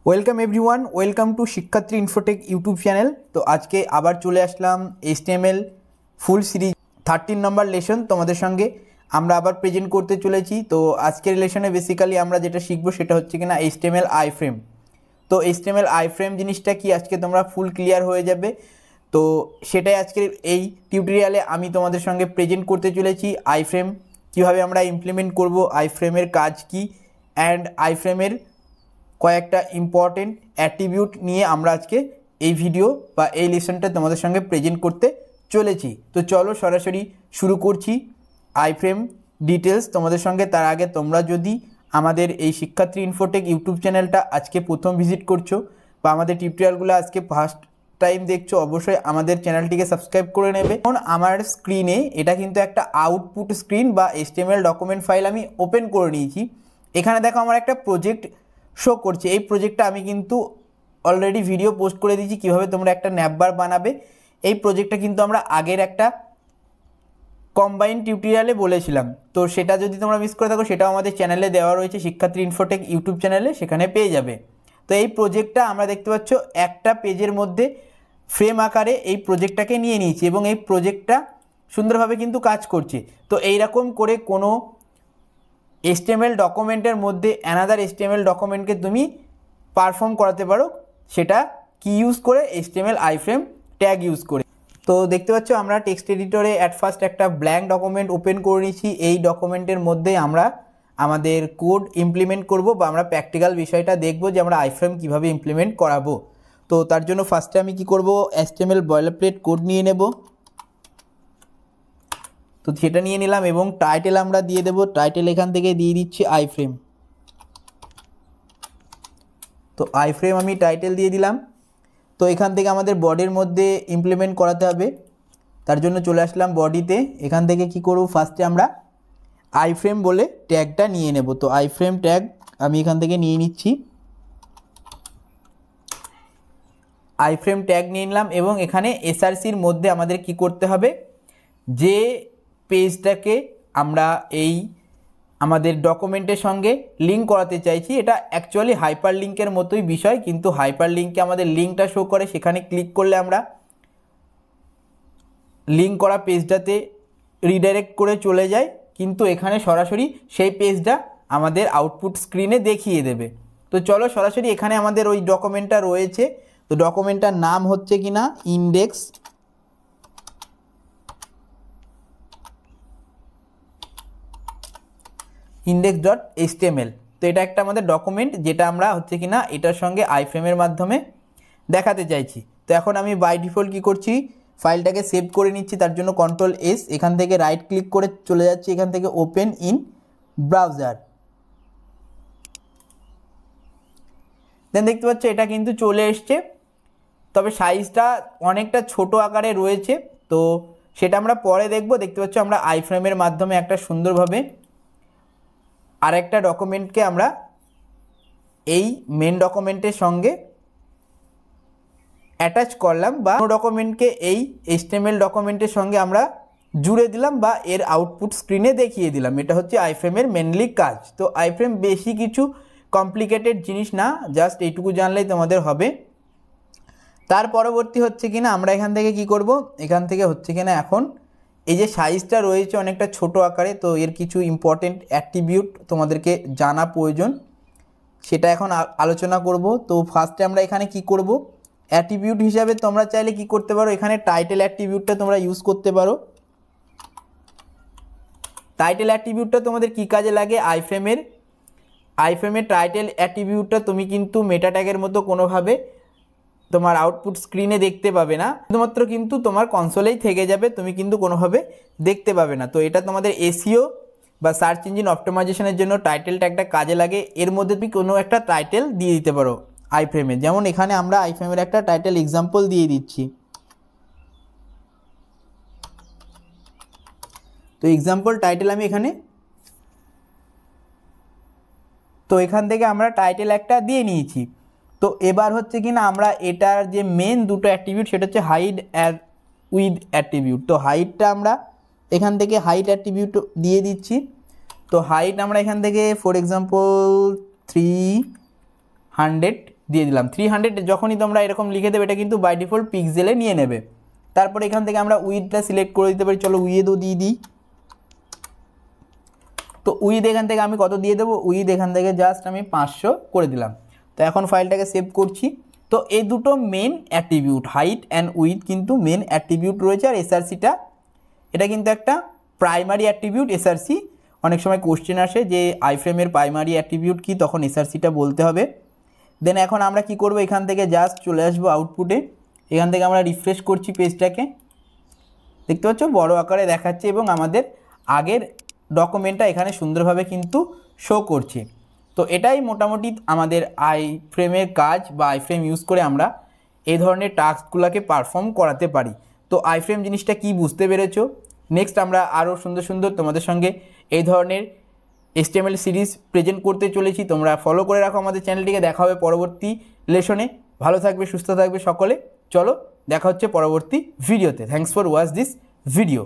Welcome everyone, welcome to Shikshatri infotech YouTube channel. তো আজকে আবার চলে আসলাম HTML ফুল সিরিজ 13 নম্বর লেসন তোমাদের সঙ্গে আমরা আবার প্রেজেন্ট করতে চলেছি। তো আজকের লেসনে বেসিক্যালি আমরা যেটা শিখবো সেটা হচ্ছে কিনা HTML আইফ্রেম। তো HTML আইফ্রেম জিনিসটা কি আজকে তোমরা ফুল ক্লিয়ার হয়ে যাবে। তো সেটাই আজকের এই টিউটোরিয়ালে আমি তোমাদের সঙ্গে প্রেজেন্ট করতে চলেছি। আইফ্রেম কীভাবে আমরা ইমপ্লিমেন্ট করব, আইফ্রেমের কাজ কি, অ্যান্ড আইফ্রেমের কয়েকটা ইম্পর্টেন্ট অ্যাট্রিবিউট নিয়ে আমরা আজকে এই ভিডিও বা এই লেসনটা তোমাদের সঙ্গে প্রেজেন্ট করতে চলেছি। তো চলো সরাসরি শুরু করছি আইফ্রেম ডিটেলস তোমাদের সঙ্গে। তার আগে তোমরা যদি আমাদের এই শিক্ষাত্রী ইনফোটেক ইউটিউব চ্যানেলটা আজকে প্রথম ভিজিট করছো বা আমাদের টিউটোরিয়ালগুলো আজকে ফার্স্ট টাইম দেখছো, অবশ্যই আমাদের চ্যানেলটিকে সাবস্ক্রাইব করে নেবে। এখন আমার স্ক্রিনে এটা কিন্তু একটা আউটপুট স্ক্রিন বা HTML ডকুমেন্ট ফাইল আমি ওপেন করে নিয়েছি। এখানে দেখো আমার একটা প্রজেক্ট শো করছে। এই প্রজেক্টটা আমি কিন্তু অলরেডি ভিডিও পোস্ট করে দিয়েছি কীভাবে তোমরা একটা ন্যাপবার বানাবে। এই প্রজেক্টটা কিন্তু আমরা আগের একটা কম্বাইন টিউটোরিয়ালে বলেছিলাম। তো সেটা যদি তোমরা মিস করে থাকো সেটাও আমাদের চ্যানেলে দেওয়া রয়েছে, শিক্ষাত্রী ইনফোটেক ইউটিউব চ্যানেলে, সেখানে পেয়ে যাবে। তো এই প্রজেক্টটা আমরা দেখতে পাচ্ছ একটা পেজের মধ্যে ফ্রেম আকারে এই প্রজেক্টটাকে নিয়ে নিয়েছি এবং এই প্রজেক্টটা সুন্দরভাবে কিন্তু কাজ করছে। তো এইরকম করে কোনো HTML ডকুমেন্টের মধ্যে অ্যানাদার HTML ডকুমেন্টকে তুমি পারফর্ম করাতে পারো, সেটা কি ইউজ করে, HTML আইফ্রেম ট্যাগ ইউজ করে। তো দেখতে পাচ্ছ আমরা টেক্সট এডিটরে অ্যাট ফার্স্ট একটা ব্ল্যাঙ্ক ডকুমেন্ট ওপেন করে নিয়েছি। এই ডকুমেন্টের মধ্যে আমরা আমাদের কোড ইমপ্লিমেন্ট করব বা আমরা প্র্যাকটিক্যাল বিষয়টা দেখব যে আমরা আইফ্রেম কীভাবে ইমপ্লিমেন্ট করাবো। তো তার জন্য ফার্স্টে আমি কি করব, HTML বয়লারপ্লেট কোড নিয়ে নেব। তো সেটা নিয়ে নিলাম এবং টাইটেল আমরা দিয়ে দেব। টাইটেল এখান থেকে দিয়ে দিচ্ছি আইফ্রেম। তো আইফ্রেম আমি টাইটেল দিয়ে দিলাম। তো এখান থেকে আমাদের বডির মধ্যে ইমপ্লিমেন্ট করাতে হবে, তার জন্য চলে আসলাম বডিতে। এখান থেকে কি করব, ফার্স্টে আমরা আইফ্রেম বলে ট্যাগটা নিয়ে নেব। তো আইফ্রেম ট্যাগ আমি এখান থেকে নিয়ে নিচ্ছি। আইফ্রেম ট্যাগ নিয়ে নিলাম এবং এখানে SRCর মধ্যে আমাদের কি করতে হবে, যে পেজটাকে আমরা এই আমাদের ডকুমেন্টের সঙ্গে লিঙ্ক করাতে চাইছি, এটা অ্যাকচুয়ালি হাইপার লিঙ্কের মতোই বিষয়, কিন্তু হাইপার লিঙ্কে আমাদের লিঙ্কটা শো করে, সেখানে ক্লিক করলে আমরা লিঙ্ক করা পেজটাতে রিডাইরেক্ট করে চলে যাই, কিন্তু এখানে সরাসরি সেই পেজটা আমাদের আউটপুট স্ক্রিনে দেখিয়ে দেবে। তো চলো সরাসরি এখানে আমাদের ওই ডকুমেন্টটা রয়েছে। তো ডকুমেন্টটার নাম হচ্ছে কিনা index.html। তো এটা একটা আমাদের ডকুমেন্ট যেটা আমরা হচ্ছে কিনা এটার সঙ্গে আইফ্রেমের মাধ্যমে দেখাতে চাইছি। তো এখন আমি বাই ডিফল্ট কি করছি, ফাইলটাকে সেভ করে নিচ্ছি। তার জন্য Ctrl+S, এখান থেকে রাইট ক্লিক করে চলে যাচ্ছি এখান থেকে ওপেন ইন ব্রাউজার। দেন দেখতে পাচ্ছ এটা কিন্তু চলে এসছে, তবে সাইজটা অনেকটা ছোট আকারে রয়েছে। তো সেটা আমরা পরে দেখব। দেখতে পাচ্ছ আমরা আইফ্রেমের মাধ্যমে একটা সুন্দরভাবে আরেকটা ডকুমেন্টকে আমরা এই মেন ডকুমেন্টের সঙ্গে অ্যাটাচ করলাম, বা ডকুমেন্টকে এই HTML ডকুমেন্টের সঙ্গে আমরা জুড়ে দিলাম বা এর আউটপুট স্ক্রিনে দেখিয়ে দিলাম। এটা হচ্ছে আইফ্রেমের মেনলি কাজ। তো আইফ্রেম বেশি কিছু কমপ্লিকেটেড জিনিস না, জাস্ট এইটুকু জানলেই তোমাদের হবে। তার পরবর্তী হচ্ছে কিনা আমরা এখান থেকে কি করব, এখান থেকে হচ্ছে কিনা এখন এই যে সাইজটা রয়েছে অনেকটা ছোট আকারে, তো এর কিছু ইম্পর্টেন্ট অ্যাট্রিবিউট তোমাদেরকে জানা প্রয়োজন, সেটা এখন আলোচনা করব। তো ফার্স্টে আমরা এখানে কি করব, অ্যাট্রিবিউট হিসাবে তোমরা চাইলে কি করতে পারো, এখানে টাইটেল অ্যাট্রিবিউটটা তোমরা ইউজ করতে পারো। টাইটেল অ্যাট্রিবিউটটা তোমাদের কি কাজে লাগে, আইফ্রেমের টাইটেল অ্যাট্রিবিউটটা তুমি কিন্তু মেটা ট্যাগের মতো কোনোভাবে তোমার আউটপুট স্ক্রিনে দেখতে পাবে না, শুধুমাত্র কিন্তু তোমার কনসোলেই থেকে যাবে, তুমি কিন্তু কোনোভাবে দেখতে পাবে না। তো এটা তোমাদের SEO বা সার্চ ইঞ্জিন অপটিমাইজেশনের জন্য টাইটেল ট্যাগটা কাজে লাগে। এর মধ্যে তুমি কোনো একটা টাইটেল দিয়ে দিতে পারো আইফ্রেমে, যেমন এখানে আমরা আইফ্রেমের একটা টাইটেল এক্সাম্পল দিয়ে দিচ্ছি। তো এক্সাম্পল টাইটেল আমি এখানে, তো এখান থেকে আমরা টাইটেল একটা দিয়ে নিয়েছি। তো এবার হচ্ছে কিনা আমরা এটার যে মেন দুটো অ্যাট্রিবিউট সেটা হচ্ছে হাইড আর উইথ অ্যাট্রিবিউট। তো হাইটটা আমরা এখান থেকে হাইট অ্যাট্রিবিউট দিয়ে দিচ্ছি। তো হাইট আমরা এখান থেকে ফর এক্সাম্পল 300 দিয়ে দিলাম 300। যখনই তোমরা এরকম লিখে দেবে এটা কিন্তু বাই ডিফল্ট পিক্সেলে নিয়ে নেবে। তারপরে এখান থেকে আমরা উইথটা সিলেক্ট করে দিতে পারি। চলো উইথও দিয়ে দিই। তো উইথ এখান থেকে আমি কত দিয়ে দেবো, উইথ এখান থেকে জাস্ট আমি 500 করে দিলাম। তো এখন ফাইলটাকে সেভ করছি। তো এই দুটো main attribute, height and width কিন্তু মেন অ্যাট্রিবিউট রয়েছে। আর এসআরসিটা এটা কিন্তু একটা প্রাইমারি অ্যাট্রিবিউট। এসআরসি অনেক সময় কোশ্চেন আসে যে আইফ্রেমের প্রাইমারি অ্যাট্রিবিউট কি, তখন এসআরসিটা বলতে হবে। দেন এখন আমরা কি করব, এখান থেকে জাস্ট চলে আসবো আউটপুটে। এখান থেকে আমরা রিফ্রেশ করছি পেজটাকে, দেখতে পাচ্ছ বড় আকারে দেখাচ্ছে এবং আমাদের আগের ডকুমেন্টটা এখানে সুন্দরভাবে কিন্তু শো করছে। তো এটাই মোটামুটি আমাদের আইফ্রেমের কাজ, বা আইফ্রেম ইউজ করে আমরা এই ধরনের টাস্কগুলোকে পারফর্ম করাতে পারি। তো আইফ্রেম জিনিসটা কি বুঝতে পেরেছো। নেক্সট আমরা আরও সুন্দর সুন্দর তোমাদের সঙ্গে এই ধরনের HTML সিরিজ প্রেজেন্ট করতে চলেছি। তোমরা ফলো করে রাখো আমাদের চ্যানেলটিকে। দেখা হবে পরবর্তী লেসনে। ভালো থাকবে, সুস্থ থাকবে সকলে। চলো দেখা হচ্ছে পরবর্তী ভিডিওতে। Thanks for watch this video.